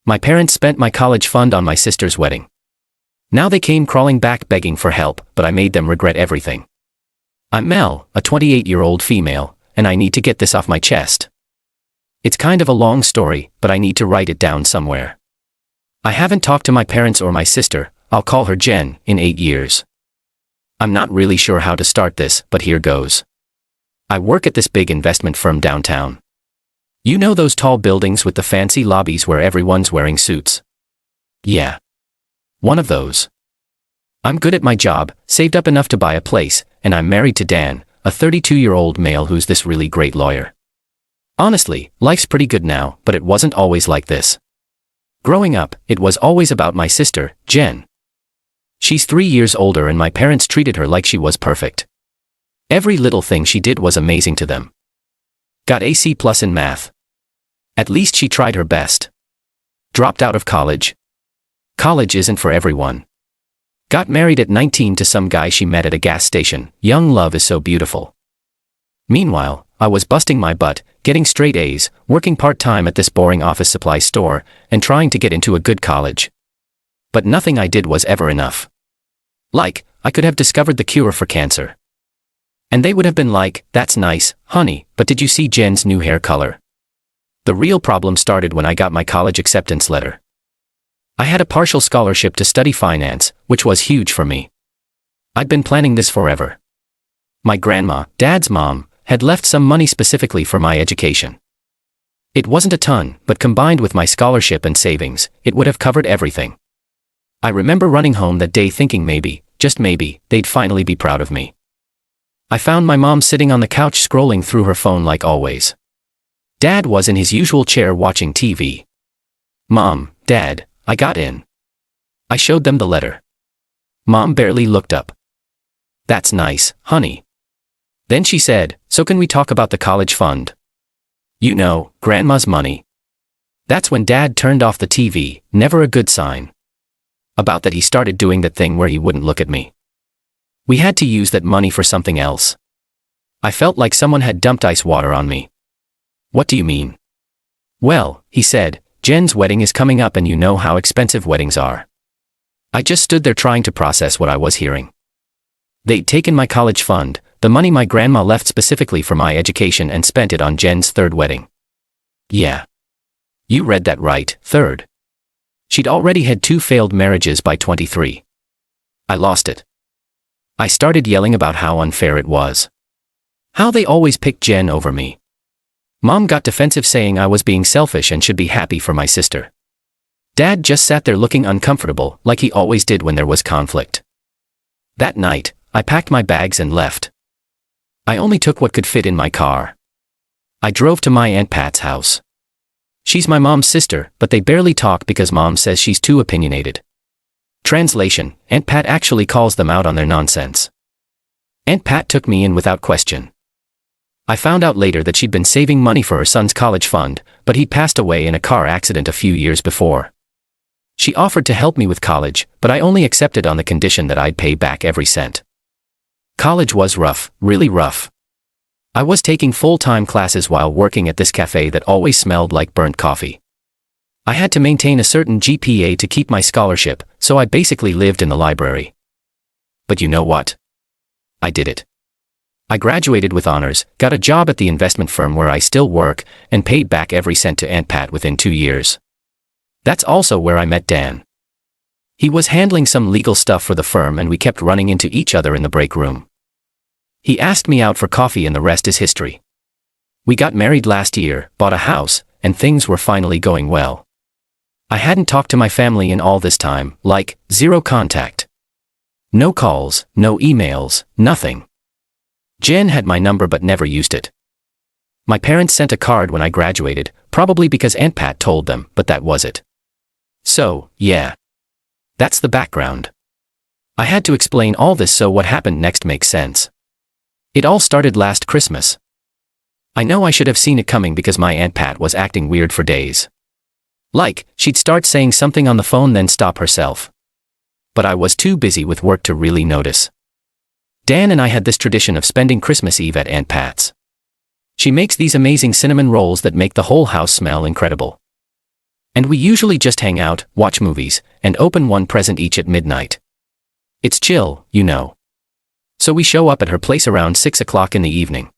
My parents spent my college fund on my sister's wedding. Now they came crawling back begging for help, but I made them regret everything. I'm Mel, a 28-year-old female, and I need to get this off my chest. It's kind of a long story, but I need to write it down somewhere. I haven't talked to my parents or my sister, I'll call her Jen, in 8 years. I'm not really sure how to start this, but here goes. I work at this big investment firm downtown. You know those tall buildings with the fancy lobbies where everyone's wearing suits? Yeah. One of those. I'm good at my job, saved up enough to buy a place, and I'm married to Dan, a 32-year-old male who's this really great lawyer. Honestly, life's pretty good now, but it wasn't always like this. Growing up, it was always about my sister, Jen. She's 3 years older and my parents treated her like she was perfect. Every little thing she did was amazing to them. Got a C+ in math. At least she tried her best. Dropped out of college. College isn't for everyone. Got married at 19 to some guy she met at a gas station. Young love is so beautiful. Meanwhile, I was busting my butt, getting straight A's, working part-time at this boring office supply store, and trying to get into a good college. But nothing I did was ever enough. Like, I could have discovered the cure for cancer. And they would have been like, "That's nice, honey, but did you see Jen's new hair color?" The real problem started when I got my college acceptance letter. I had a partial scholarship to study finance, which was huge for me. I'd been planning this forever. My grandma, Dad's mom, had left some money specifically for my education. It wasn't a ton, but combined with my scholarship and savings, it would have covered everything. I remember running home that day thinking maybe, just maybe, they'd finally be proud of me. I found my mom sitting on the couch scrolling through her phone like always. Dad was in his usual chair watching TV. "Mom, Dad, I got in." I showed them the letter. Mom barely looked up. "That's nice, honey." Then she said, "So can we talk about the college fund?" You know, Grandma's money. That's when Dad turned off the TV, never a good sign. About that he started doing that thing where he wouldn't look at me. We had to use that money for something else. I felt like someone had dumped ice water on me. "What do you mean?" "Well," he said, "Jen's wedding is coming up and you know how expensive weddings are." I just stood there trying to process what I was hearing. They'd taken my college fund, the money my grandma left specifically for my education, and spent it on Jen's third wedding. Yeah. You read that right, third. She'd already had 2 failed marriages by 23. I lost it. I started yelling about how unfair it was. How they always picked Jen over me. Mom got defensive saying I was being selfish and should be happy for my sister. Dad just sat there looking uncomfortable, like he always did when there was conflict. That night, I packed my bags and left. I only took what could fit in my car. I drove to my Aunt Pat's house. She's my mom's sister, but they barely talk because Mom says she's too opinionated. Translation: Aunt Pat actually calls them out on their nonsense. Aunt Pat took me in without question. I found out later that she'd been saving money for her son's college fund, but he'd passed away in a car accident a few years before. She offered to help me with college, but I only accepted on the condition that I'd pay back every cent. College was rough, really rough. I was taking full-time classes while working at this cafe that always smelled like burnt coffee. I had to maintain a certain GPA to keep my scholarship, so I basically lived in the library. But you know what? I did it. I graduated with honors, got a job at the investment firm where I still work, and paid back every cent to Aunt Pat within 2 years. That's also where I met Dan. He was handling some legal stuff for the firm and we kept running into each other in the break room. He asked me out for coffee and the rest is history. We got married last year, bought a house, and things were finally going well. I hadn't talked to my family in all this time, like, 0 contact. No calls, no emails, nothing. Jen had my number but never used it. My parents sent a card when I graduated, probably because Aunt Pat told them, but that was it. So, yeah. That's the background. I had to explain all this so what happened next makes sense. It all started last Christmas. I know I should have seen it coming because my Aunt Pat was acting weird for days. Like, she'd start saying something on the phone then stop herself. But I was too busy with work to really notice. Dan and I had this tradition of spending Christmas Eve at Aunt Pat's. She makes these amazing cinnamon rolls that make the whole house smell incredible. And we usually just hang out, watch movies, and open one present each at midnight. It's chill, you know. So we show up at her place around 6 o'clock in the evening.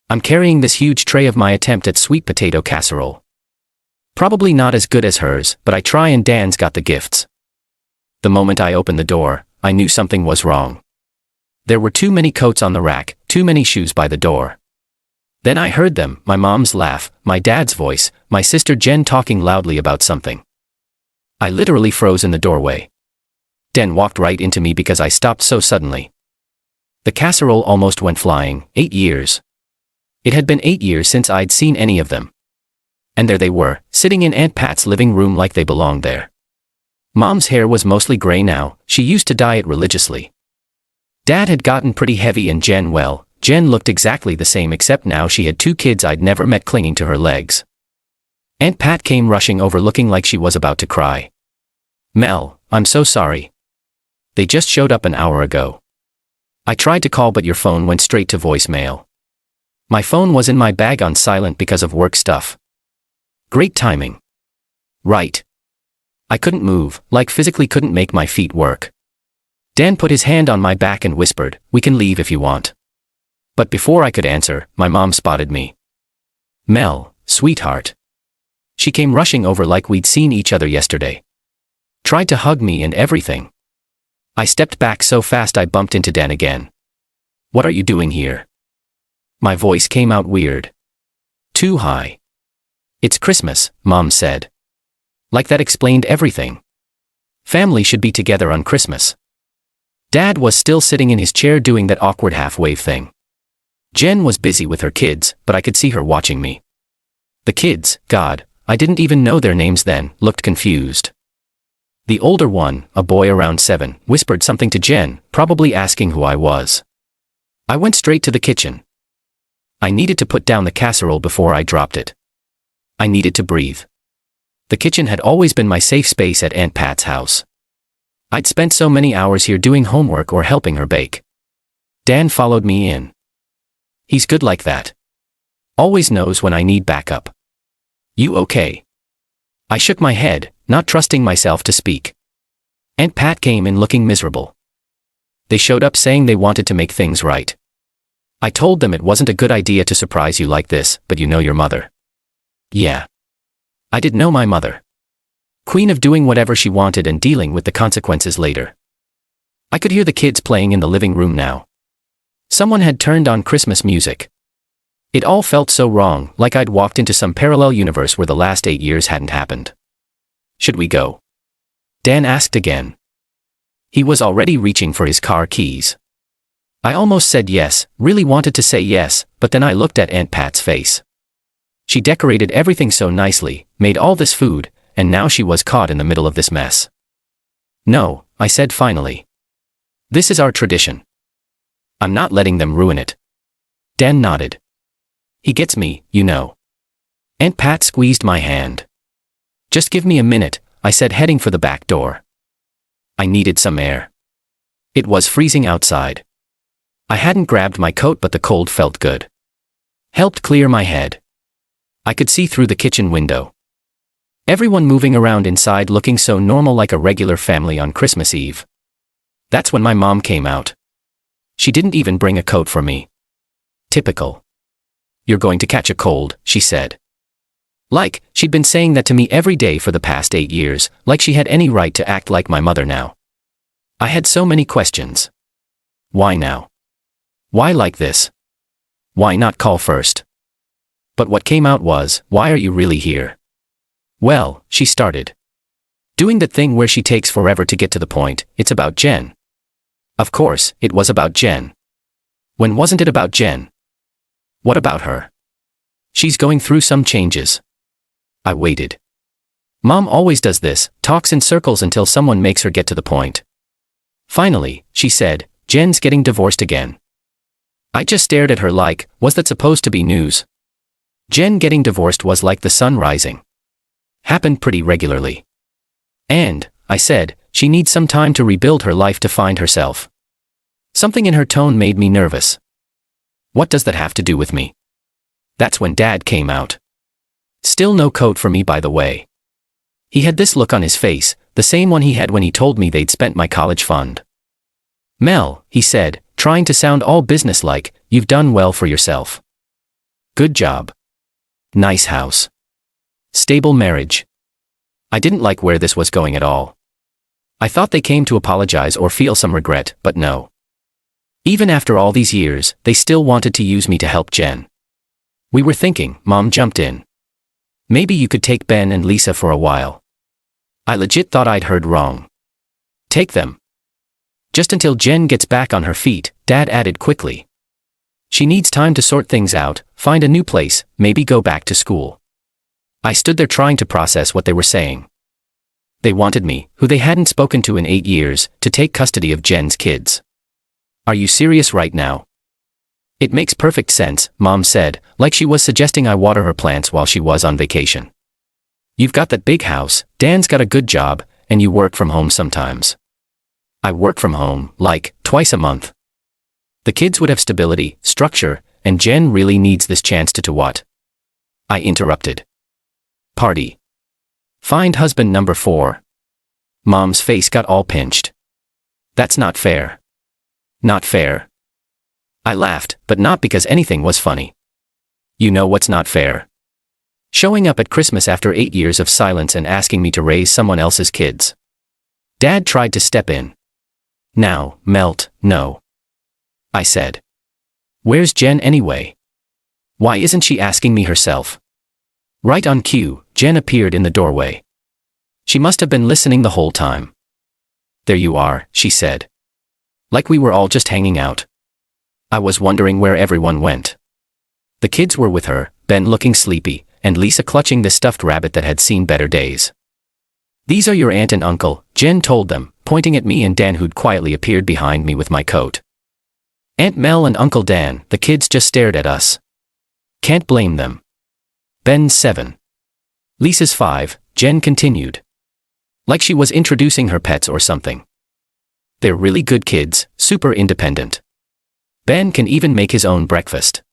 I'm carrying this huge tray of my attempt at sweet potato casserole. Probably not as good as hers, but I try, and Dan's got the gifts. The moment I opened the door, I knew something was wrong. There were too many coats on the rack, too many shoes by the door. Then I heard them, my mom's laugh, my dad's voice, my sister Jen talking loudly about something. I literally froze in the doorway. Dan walked right into me because I stopped so suddenly. The casserole almost went flying. 8 years. It had been 8 years since I'd seen any of them. And there they were, sitting in Aunt Pat's living room like they belonged there. Mom's hair was mostly gray now, she used to dye it religiously. Dad had gotten pretty heavy, and Jen looked exactly the same, except now she had 2 kids I'd never met clinging to her legs. Aunt Pat came rushing over looking like she was about to cry. "Mel, I'm so sorry. They just showed up an hour ago. I tried to call, but your phone went straight to voicemail. My phone was in my bag on silent because of work stuff." Great timing. Right. I couldn't move, like physically couldn't make my feet work. Dan put his hand on my back and whispered, "We can leave if you want." But before I could answer, my mom spotted me. "Mel, sweetheart." She came rushing over like we'd seen each other yesterday. Tried to hug me and everything. I stepped back so fast I bumped into Dan again. "What are you doing here?" My voice came out weird. Too high. "It's Christmas," Mom said. Like that explained everything. Family should be together on Christmas. Dad was still sitting in his chair doing that awkward half-wave thing. Jen was busy with her kids, but I could see her watching me. The kids, God, I didn't even know their names then, looked confused. The older one, a boy around 7, whispered something to Jen, probably asking who I was. I went straight to the kitchen. I needed to put down the casserole before I dropped it. I needed to breathe. The kitchen had always been my safe space at Aunt Pat's house. I'd spent so many hours here doing homework or helping her bake. Dan followed me in. He's good like that. Always knows when I need backup. "You okay?" I shook my head, not trusting myself to speak. Aunt Pat came in looking miserable. They showed up saying they wanted to make things right. I told them it wasn't a good idea to surprise you like this, but you know your mother. Yeah. I did know my mother. Queen of doing whatever she wanted and dealing with the consequences later. I could hear the kids playing in the living room now. Someone had turned on Christmas music. It all felt so wrong, like I'd walked into some parallel universe where the last 8 years hadn't happened. "Should we go?" Dan asked again. He was already reaching for his car keys. I almost said yes, really wanted to say yes, but then I looked at Aunt Pat's face. She decorated everything so nicely, made all this food, and now she was caught in the middle of this mess. "No," I said finally. "This is our tradition. I'm not letting them ruin it." Dan nodded. "He gets me, you know." Aunt Pat squeezed my hand. "Just give me a minute," I said, heading for the back door. I needed some air. It was freezing outside. I hadn't grabbed my coat, but the cold felt good. Helped clear my head. I could see through the kitchen window. Everyone moving around inside looking so normal, like a regular family on Christmas Eve. That's when my mom came out. She didn't even bring a coat for me. Typical. "You're going to catch a cold," she said. Like, she'd been saying that to me every day for the past 8 years, like she had any right to act like my mother now. I had so many questions. Why now? Why like this? Why not call first? But what came out was, "Why are you really here?" "Well," she started. Doing that thing where she takes forever to get to the point, "It's about Jen." Of course, it was about Jen. When wasn't it about Jen? What about her? "She's going through some changes." I waited. Mom always does this, talks in circles until someone makes her get to the point. Finally, she said, "Jen's getting divorced again." I just stared at her like, was that supposed to be news? Jen getting divorced was like the sun rising. Happened pretty regularly. And, I said, she needs some time to rebuild her life, to find herself. Something in her tone made me nervous. What does that have to do with me? That's when Dad came out. Still no coat for me, by the way. He had this look on his face, the same one he had when he told me they'd spent my college fund. "Mel," he said, trying to sound all businesslike, "you've done well for yourself. Good job. Nice house. Stable marriage." I didn't like where this was going at all. I thought they came to apologize or feel some regret, but no. Even after all these years, they still wanted to use me to help Jen. "We were thinking," Mom jumped in. "Maybe you could take Ben and Lisa for a while." I legit thought I'd heard wrong. "Take them?" "Just until Jen gets back on her feet," Dad added quickly. "She needs time to sort things out, find a new place, maybe go back to school." I stood there trying to process what they were saying. They wanted me, who they hadn't spoken to in 8 years, to take custody of Jen's kids. "Are you serious right now?" "It makes perfect sense," Mom said, like she was suggesting I water her plants while she was on vacation. "You've got that big house, Dan's got a good job, and you work from home sometimes." "I work from home, like, twice a month. The kids would have stability, structure, and Jen really needs this chance to what?" I interrupted. "Party. Find husband number 4. Mom's face got all pinched. "That's not fair." "Not fair." I laughed, but not because anything was funny. "You know what's not fair? Showing up at Christmas after 8 years of silence and asking me to raise someone else's kids." Dad tried to step in. "Now, Melt, no," I said. "Where's Jen anyway? Why isn't she asking me herself?" Right on cue, Jen appeared in the doorway. She must have been listening the whole time. "There you are," she said. Like we were all just hanging out. I was wondering where everyone went. The kids were with her, Ben looking sleepy, and Lisa clutching the stuffed rabbit that had seen better days. "These are your aunt and uncle," Jen told them, pointing at me and Dan who'd quietly appeared behind me with my coat. Aunt Mel and Uncle Dan, the kids just stared at us. Can't blame them. Ben's 7. Lisa's 5, Jen continued. Like she was introducing her pets or something. "They're really good kids, super independent. Ben can even make his own breakfast."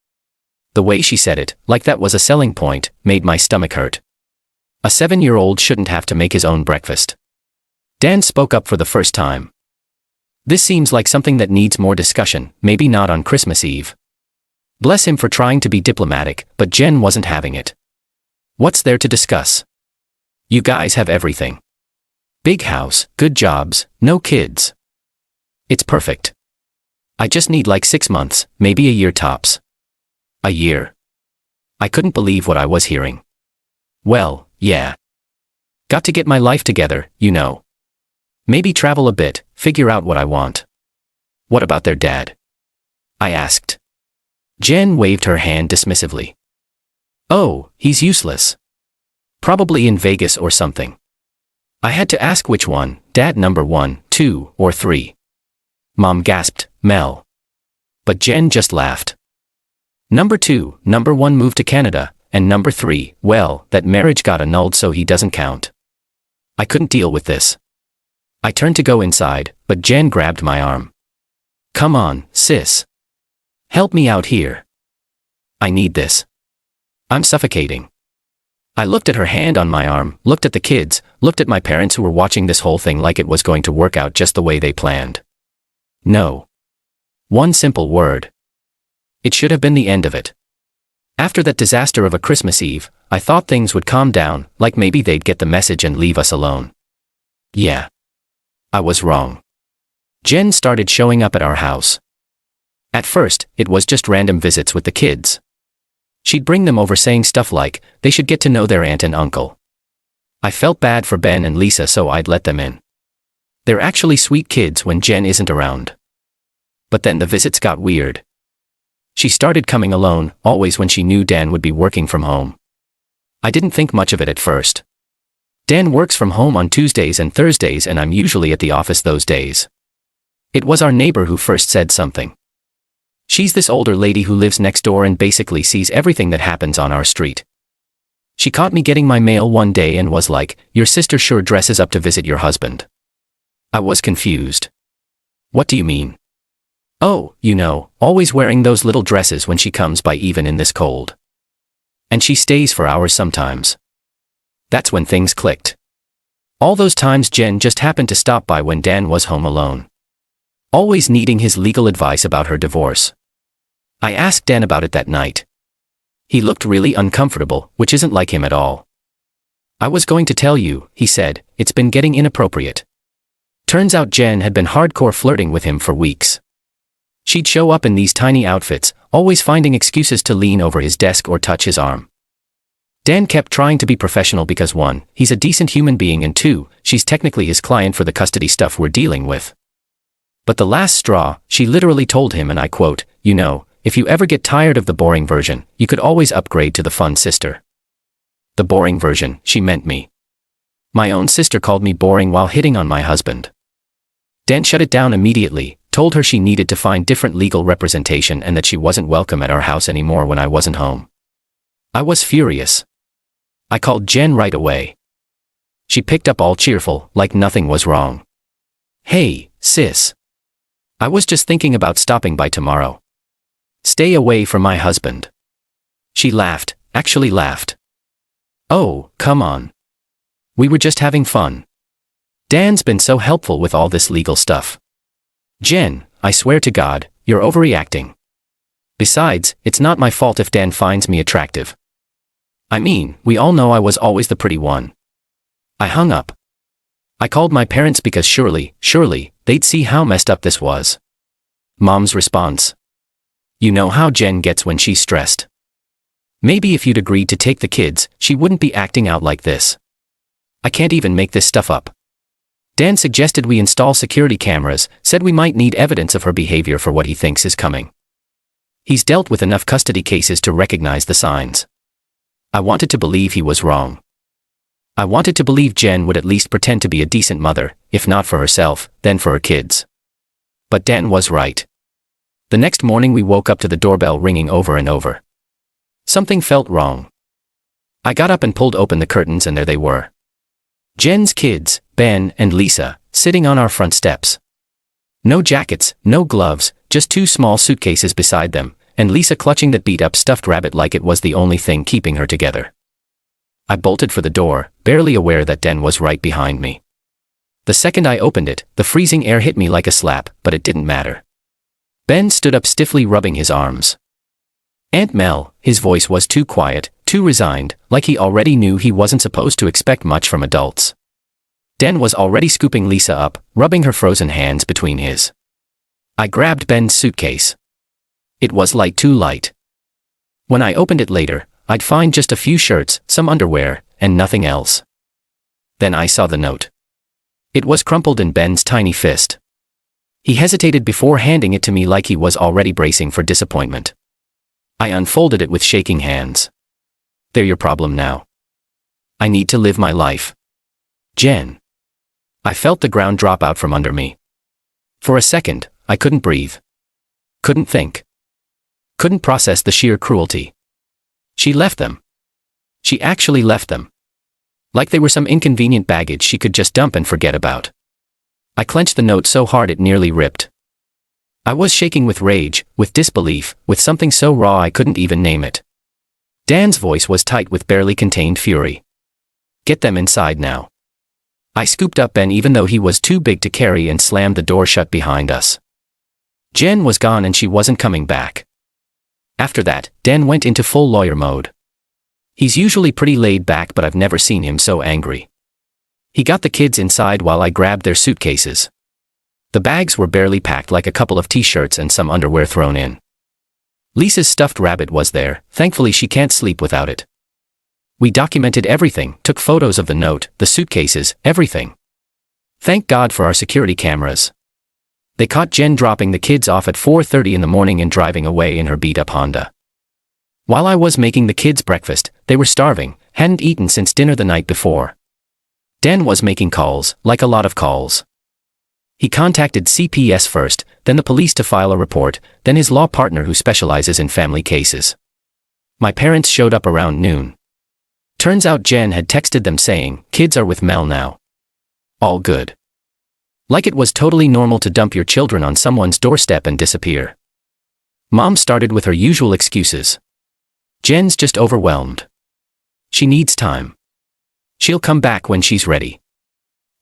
The way she said it, like that was a selling point, made my stomach hurt. A 7-year-old shouldn't have to make his own breakfast. Dan spoke up for the first time. "This seems like something that needs more discussion, maybe not on Christmas Eve." Bless him for trying to be diplomatic, but Jen wasn't having it. "What's there to discuss? You guys have everything. Big house, good jobs, no kids. It's perfect. I just need like 6 months, maybe a year tops." A year? I couldn't believe what I was hearing. "Well, yeah. Got to get my life together, you know. Maybe travel a bit, figure out what I want." "What about their dad?" I asked. Jen waved her hand dismissively. "Oh, he's useless. Probably in Vegas or something." I had to ask which one, Dad number 1, 2, or 3. Mom gasped, "Mel." But Jen just laughed. "Number 2, number 1 moved to Canada, and number 3, well, that marriage got annulled so he doesn't count." I couldn't deal with this. I turned to go inside, but Jen grabbed my arm. "Come on, sis. Help me out here. I need this. I'm suffocating." I looked at her hand on my arm, looked at the kids, looked at my parents who were watching this whole thing like it was going to work out just the way they planned. No. One simple word. It should have been the end of it. After that disaster of a Christmas Eve, I thought things would calm down, like maybe they'd get the message and leave us alone. Yeah. I was wrong. Jen started showing up at our house. At first, it was just random visits with the kids. She'd bring them over saying stuff like, they should get to know their aunt and uncle. I felt bad for Ben and Lisa, so I'd let them in. They're actually sweet kids when Jen isn't around. But then the visits got weird. She started coming alone, always when she knew Dan would be working from home. I didn't think much of it at first. Dan works from home on Tuesdays and Thursdays, and I'm usually at the office those days. It was our neighbor who first said something. She's this older lady who lives next door and basically sees everything that happens on our street. She caught me getting my mail one day and was like, "Your sister sure dresses up to visit your husband." I was confused. "What do you mean?" "Oh, you know, always wearing those little dresses when she comes by even in this cold. And she stays for hours sometimes." That's when things clicked. All those times Jen just happened to stop by when Dan was home alone. Always needing his legal advice about her divorce. I asked Dan about it that night. He looked really uncomfortable, which isn't like him at all. I was going to tell you, he said, it's been getting inappropriate. Turns out Jen had been hardcore flirting with him for weeks. She'd show up in these tiny outfits, always finding excuses to lean over his desk or touch his arm. Dan kept trying to be professional because 1, he's a decent human being, and 2, she's technically his client for the custody stuff we're dealing with. But the last straw, she literally told him, and I quote, "You know, if you ever get tired of the boring version, you could always upgrade to the fun sister." The boring version, she meant me. My own sister called me boring while hitting on my husband. Dan shut it down immediately, told her she needed to find different legal representation and that she wasn't welcome at our house anymore when I wasn't home. I was furious. I called Jen right away. She picked up all cheerful, like nothing was wrong. "Hey, sis. I was just thinking about stopping by tomorrow. Stay away from my husband." She laughed, actually laughed. "Oh, come on. We were just having fun. Dan's been so helpful with all this legal stuff." "Jen, I swear to God, you're overreacting. Besides, it's not my fault if Dan finds me attractive. I mean, we all know I was always the pretty one." I hung up. I called my parents because surely, they'd see how messed up this was. Mom's response: "You know how Jen gets when she's stressed. Maybe if you'd agreed to take the kids, she wouldn't be acting out like this. I can't even make this stuff up." Dan suggested we install security cameras, said we might need evidence of her behavior for what he thinks is coming. He's dealt with enough custody cases to recognize the signs. I wanted to believe he was wrong. I wanted to believe Jen would at least pretend to be a decent mother, if not for herself, then for her kids. But Dan was right. The next morning we woke up to the doorbell ringing over and over. Something felt wrong. I got up and pulled open the curtains, and there they were. Jen's kids, Ben and Lisa, sitting on our front steps. No jackets, no gloves, just 2 small suitcases beside them, and Lisa clutching that beat-up stuffed rabbit like it was the only thing keeping her together. I bolted for the door, barely aware that Dan was right behind me. The second I opened it, the freezing air hit me like a slap, but it didn't matter. Ben stood up stiffly, rubbing his arms. "Aunt Mel," his voice was too quiet, too resigned, like he already knew he wasn't supposed to expect much from adults. Dan was already scooping Lisa up, rubbing her frozen hands between his. I grabbed Ben's suitcase. It was too light. When I opened it later, I'd find just a few shirts, some underwear, and nothing else. Then I saw the note. It was crumpled in Ben's tiny fist. He hesitated before handing it to me like he was already bracing for disappointment. I unfolded it with shaking hands. "They're your problem now. I need to live my life. Jen." I felt the ground drop out from under me. For a second, I couldn't breathe. Couldn't think. Couldn't process the sheer cruelty. She left them. She actually left them. Like they were some inconvenient baggage she could just dump and forget about. I clenched the note so hard it nearly ripped. I was shaking with rage, with disbelief, with something so raw I couldn't even name it. Dan's voice was tight with barely contained fury. "Get them inside now." I scooped up Ben even though he was too big to carry and slammed the door shut behind us. Jen was gone and she wasn't coming back. After that, Dan went into full lawyer mode. He's usually pretty laid back, but I've never seen him so angry. He got the kids inside while I grabbed their suitcases. The bags were barely packed, like a couple of t-shirts and some underwear thrown in. Lisa's stuffed rabbit was there, thankfully she can't sleep without it. We documented everything, took photos of the note, the suitcases, everything. Thank God for our security cameras. They caught Jen dropping the kids off at 4:30 in the morning and driving away in her beat-up Honda. While I was making the kids breakfast, they were starving, hadn't eaten since dinner the night before. Dan was making calls, like a lot of calls. He contacted CPS first, then the police to file a report, then his law partner who specializes in family cases. My parents showed up around noon. Turns out Jen had texted them saying, "Kids are with Mel now. All good." Like it was totally normal to dump your children on someone's doorstep and disappear. Mom started with her usual excuses. "Jen's just overwhelmed. She needs time. She'll come back when she's ready."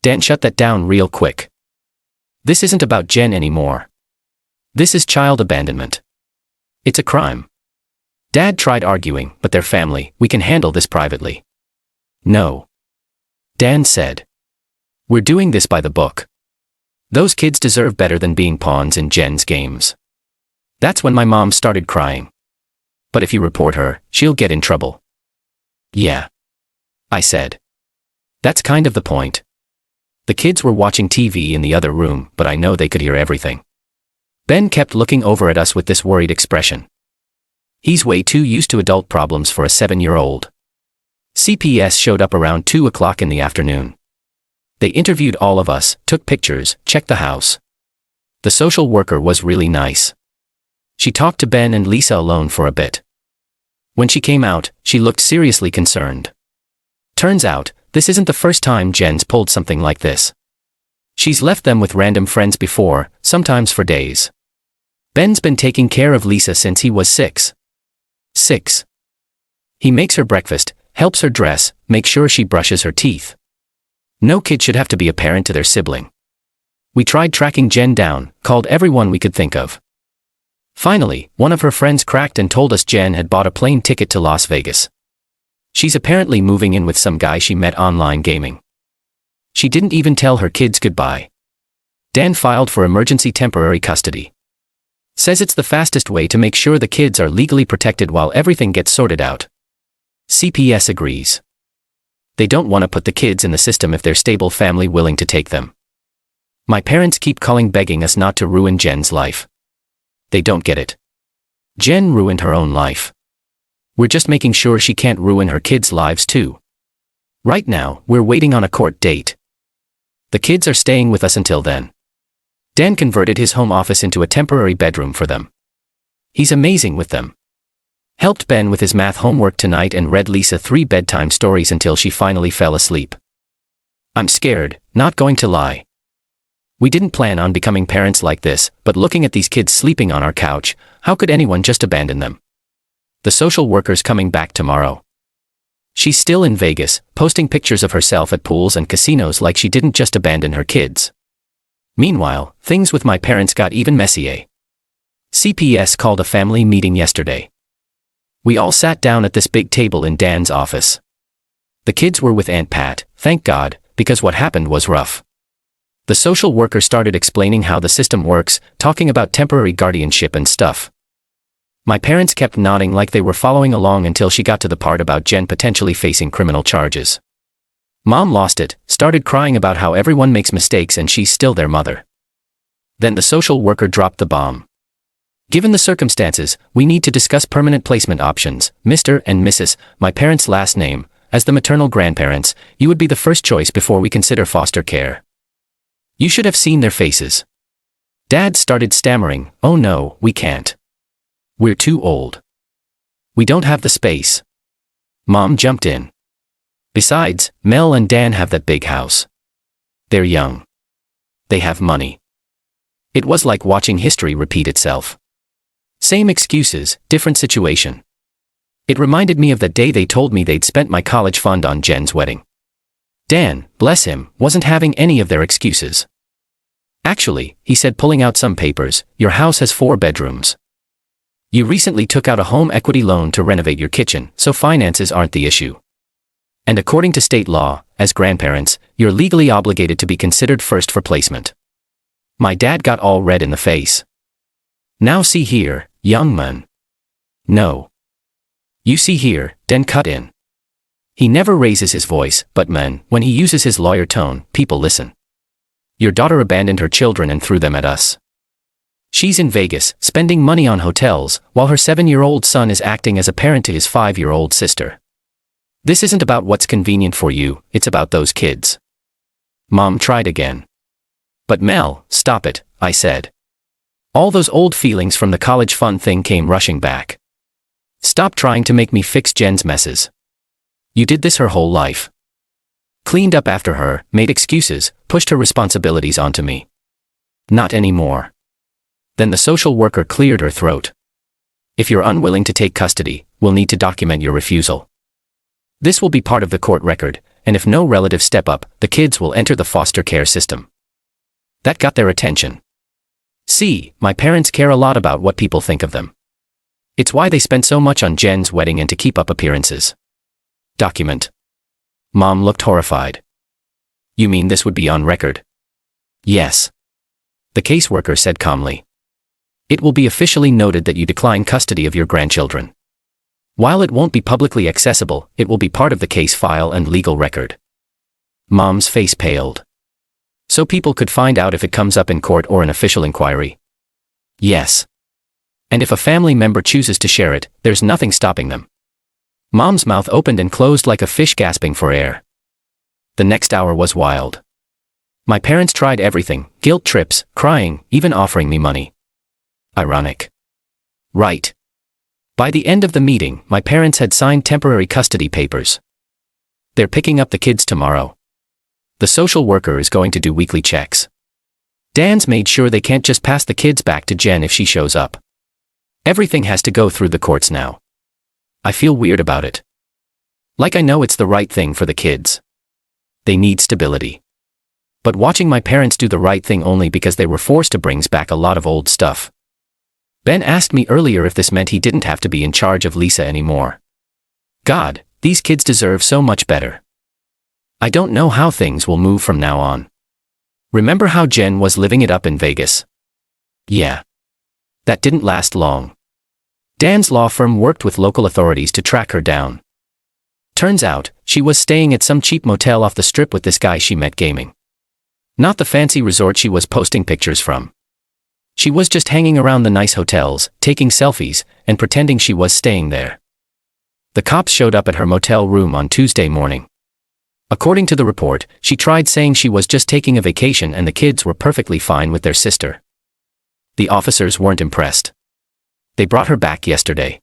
Dan shut that down real quick. This isn't about Jen anymore. This is child abandonment. It's a crime. Dad tried arguing, but they're family, we can handle this privately. No. Dan said. We're doing this by the book. Those kids deserve better than being pawns in Jen's games. That's when my mom started crying. But if you report her, she'll get in trouble. Yeah. I said. That's kind of the point. The kids were watching TV in the other room, but I know they could hear everything. Ben kept looking over at us with this worried expression. He's way too used to adult problems for a 7-year-old. CPS showed up around 2 o'clock in the afternoon. They interviewed all of us, took pictures, checked the house. The social worker was really nice. She talked to Ben and Lisa alone for a bit. When she came out, she looked seriously concerned. Turns out, this isn't the first time Jen's pulled something like this. She's left them with random friends before, sometimes for days. Ben's been taking care of Lisa since he was 6. He makes her breakfast, helps her dress, makes sure she brushes her teeth. No kid should have to be a parent to their sibling. We tried tracking Jen down, called everyone we could think of. Finally, one of her friends cracked and told us Jen had bought a plane ticket to Las Vegas. She's apparently moving in with some guy she met online gaming. She didn't even tell her kids goodbye. Dan filed for emergency temporary custody. Says it's the fastest way to make sure the kids are legally protected while everything gets sorted out. CPS agrees. They don't want to put the kids in the system if they're stable family willing to take them. My parents keep calling begging us not to ruin Jen's life. They don't get it. Jen ruined her own life. We're just making sure she can't ruin her kids' lives too. Right now, we're waiting on a court date. The kids are staying with us until then. Dan converted his home office into a temporary bedroom for them. He's amazing with them. Helped Ben with his math homework tonight and read Lisa 3 bedtime stories until she finally fell asleep. I'm scared, not going to lie. We didn't plan on becoming parents like this, but looking at these kids sleeping on our couch, how could anyone just abandon them? The social worker's coming back tomorrow. She's still in Vegas, posting pictures of herself at pools and casinos like she didn't just abandon her kids. Meanwhile, things with my parents got even messier. CPS called a family meeting yesterday. We all sat down at this big table in Dan's office. The kids were with Aunt Pat, thank God, because what happened was rough. The social worker started explaining how the system works, talking about temporary guardianship and stuff. My parents kept nodding like they were following along until she got to the part about Jen potentially facing criminal charges. Mom lost it, started crying about how everyone makes mistakes and she's still their mother. Then the social worker dropped the bomb. Given the circumstances, we need to discuss permanent placement options. Mr. and Mrs., my parents' last name, as the maternal grandparents, you would be the first choice before we consider foster care. You should have seen their faces. Dad started stammering, oh no, we can't. We're too old. We don't have the space. Mom jumped in. Besides, Mel and Dan have that big house. They're young. They have money. It was like watching history repeat itself. Same excuses, different situation. It reminded me of the day they told me they'd spent my college fund on Jen's wedding. Dan, bless him, wasn't having any of their excuses. Actually, he said, pulling out some papers, your house has 4 bedrooms. You recently took out a home equity loan to renovate your kitchen, so finances aren't the issue. And according to state law, as grandparents, you're legally obligated to be considered first for placement. My dad got all red in the face. Now see here, young man. No. You see here, Dan cut in. He never raises his voice, but man, when he uses his lawyer tone, people listen. Your daughter abandoned her children and threw them at us. She's in Vegas, spending money on hotels, while her 7-year-old son is acting as a parent to his 5-year-old sister. This isn't about what's convenient for you, it's about those kids. Mom tried again. But Mel, stop it, I said. All those old feelings from the college fund thing came rushing back. Stop trying to make me fix Jen's messes. You did this her whole life. Cleaned up after her, made excuses, pushed her responsibilities onto me. Not anymore. Then the social worker cleared her throat. If you're unwilling to take custody, we'll need to document your refusal. This will be part of the court record, and if no relatives step up, the kids will enter the foster care system. That got their attention. See, my parents care a lot about what people think of them. It's why they spent so much on Jen's wedding and to keep up appearances. Document. Mom looked horrified. You mean this would be on record? Yes. The caseworker said calmly. It will be officially noted that you decline custody of your grandchildren. While it won't be publicly accessible, it will be part of the case file and legal record. Mom's face paled. So people could find out if it comes up in court or an official inquiry? Yes. And if a family member chooses to share it, there's nothing stopping them. Mom's mouth opened and closed like a fish gasping for air. The next hour was wild. My parents tried everything, guilt trips, crying, even offering me money. Ironic. Right. By the end of the meeting, my parents had signed temporary custody papers. They're picking up the kids tomorrow. The social worker is going to do weekly checks. Dan's made sure they can't just pass the kids back to Jen if she shows up. Everything has to go through the courts now. I feel weird about it. Like I know it's the right thing for the kids. They need stability. But watching my parents do the right thing only because they were forced to brings back a lot of old stuff. Ben asked me earlier if this meant he didn't have to be in charge of Lisa anymore. God, these kids deserve so much better. I don't know how things will move from now on. Remember how Jen was living it up in Vegas? Yeah. That didn't last long. Dan's law firm worked with local authorities to track her down. Turns out, she was staying at some cheap motel off the strip with this guy she met gaming. Not the fancy resort she was posting pictures from. She was just hanging around the nice hotels, taking selfies, and pretending she was staying there. The cops showed up at her motel room on Tuesday morning. According to the report, she tried saying she was just taking a vacation and the kids were perfectly fine with their sister. The officers weren't impressed. They brought her back yesterday.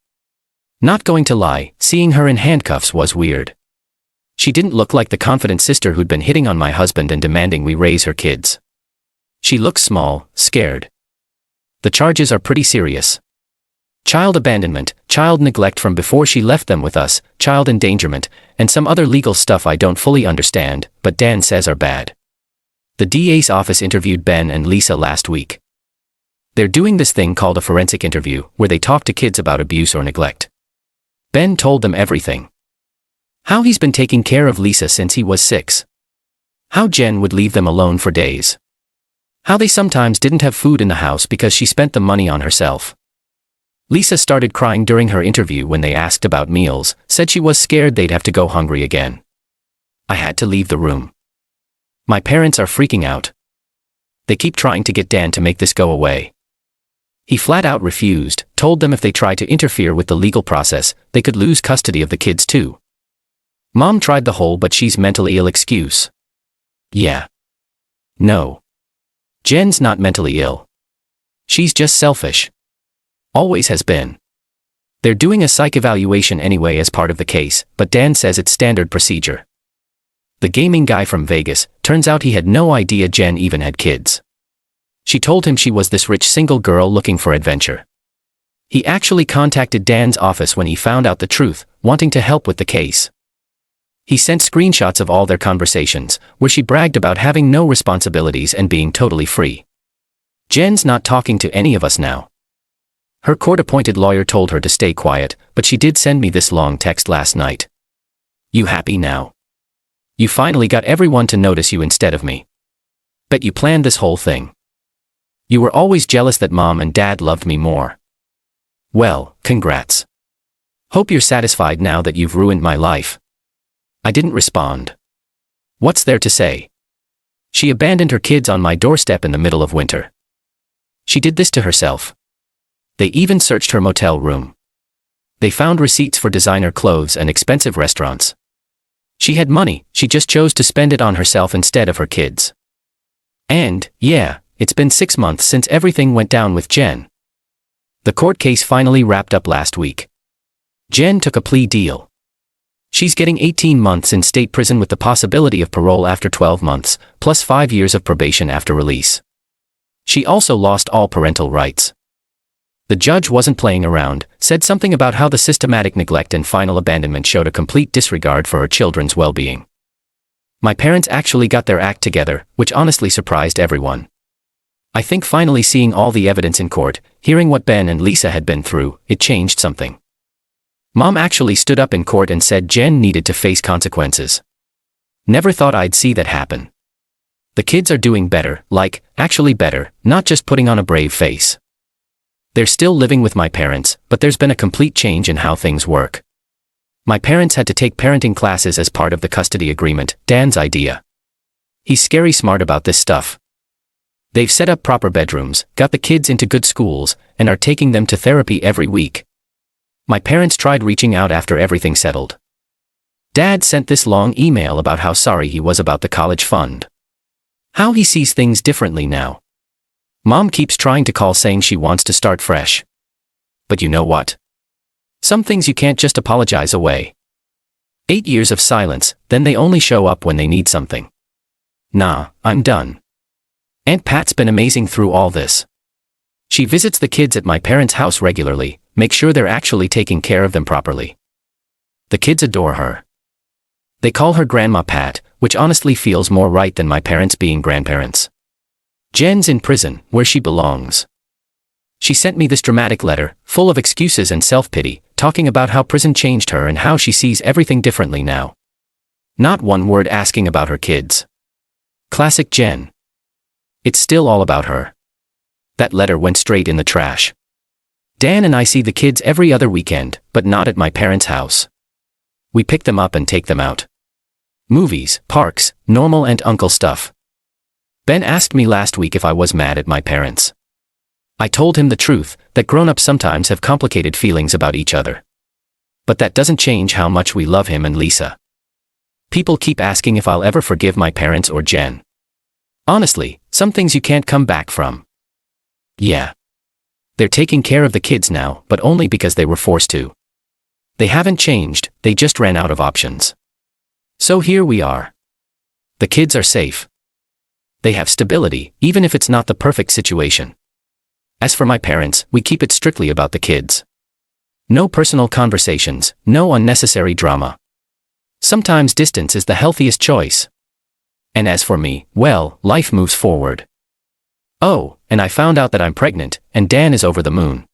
Not going to lie, seeing her in handcuffs was weird. She didn't look like the confident sister who'd been hitting on my husband and demanding we raise her kids. She looks small, scared. The charges are pretty serious. Child abandonment, child neglect from before she left them with us, child endangerment, and some other legal stuff I don't fully understand, but Dan says are bad. The DA's office interviewed Ben and Lisa last week. They're doing this thing called a forensic interview, where they talk to kids about abuse or neglect. Ben told them everything. How he's been taking care of Lisa since he was 6. How Jen would leave them alone for days. How they sometimes didn't have food in the house because she spent the money on herself. Lisa started crying during her interview when they asked about meals, said she was scared they'd have to go hungry again. I had to leave the room. My parents are freaking out. They keep trying to get Dan to make this go away. He flat out refused, told them if they try to interfere with the legal process, they could lose custody of the kids too. Mom tried the whole but she's mentally ill excuse. Yeah. No. Jen's not mentally ill. She's just selfish. Always has been. They're doing a psych evaluation anyway as part of the case, but Dan says it's standard procedure. The gaming guy from Vegas, turns out he had no idea Jen even had kids. She told him she was this rich single girl looking for adventure. He actually contacted Dan's office when he found out the truth, wanting to help with the case. He sent screenshots of all their conversations, where she bragged about having no responsibilities and being totally free. Jen's not talking to any of us now. Her court-appointed lawyer told her to stay quiet, but she did send me this long text last night. You happy now? You finally got everyone to notice you instead of me. Bet you planned this whole thing. You were always jealous that Mom and Dad loved me more. Well, congrats. Hope you're satisfied now that you've ruined my life. I didn't respond. What's there to say? She abandoned her kids on my doorstep in the middle of winter. She did this to herself. They even searched her motel room. They found receipts for designer clothes and expensive restaurants. She had money, she just chose to spend it on herself instead of her kids. And, yeah, it's been 6 months since everything went down with Jen. The court case finally wrapped up last week. Jen took a plea deal. She's getting 18 months in state prison with the possibility of parole after 12 months, plus 5 years of probation after release. She also lost all parental rights. The judge wasn't playing around, said something about how the systematic neglect and final abandonment showed a complete disregard for her children's well-being. My parents actually got their act together, which honestly surprised everyone. I think finally seeing all the evidence in court, hearing what Ben and Lisa had been through, it changed something. Mom actually stood up in court and said Jen needed to face consequences. Never thought I'd see that happen. The kids are doing better, like, actually better, not just putting on a brave face. They're still living with my parents, but there's been a complete change in how things work. My parents had to take parenting classes as part of the custody agreement, Dan's idea. He's scary smart about this stuff. They've set up proper bedrooms, got the kids into good schools, and are taking them to therapy every week. My parents tried reaching out after everything settled. Dad sent this long email about how sorry he was about the college fund. How he sees things differently now. Mom keeps trying to call saying she wants to start fresh. But you know what? Some things you can't just apologize away. 8 years of silence, then they only show up when they need something. Nah, I'm done. Aunt Pat's been amazing through all this. She visits the kids at my parents' house regularly, makes sure they're actually taking care of them properly. The kids adore her. They call her Grandma Pat, which honestly feels more right than my parents being grandparents. Jen's in prison, where she belongs. She sent me this dramatic letter, full of excuses and self-pity, talking about how prison changed her and how she sees everything differently now. Not one word asking about her kids. Classic Jen. It's still all about her. That letter went straight in the trash. Dan and I see the kids every other weekend, but not at my parents' house. We pick them up and take them out. Movies, parks, normal aunt uncle stuff. Ben asked me last week if I was mad at my parents. I told him the truth, that grown-ups sometimes have complicated feelings about each other. But that doesn't change how much we love him and Lisa. People keep asking if I'll ever forgive my parents or Jen. Honestly, some things you can't come back from. Yeah. They're taking care of the kids now, but only because they were forced to. They haven't changed, they just ran out of options. So here we are. The kids are safe. They have stability, even if it's not the perfect situation. As for my parents, we keep it strictly about the kids. No personal conversations, no unnecessary drama. Sometimes distance is the healthiest choice. And as for me, well, life moves forward. Oh, and I found out that I'm pregnant, and Dan is over the moon.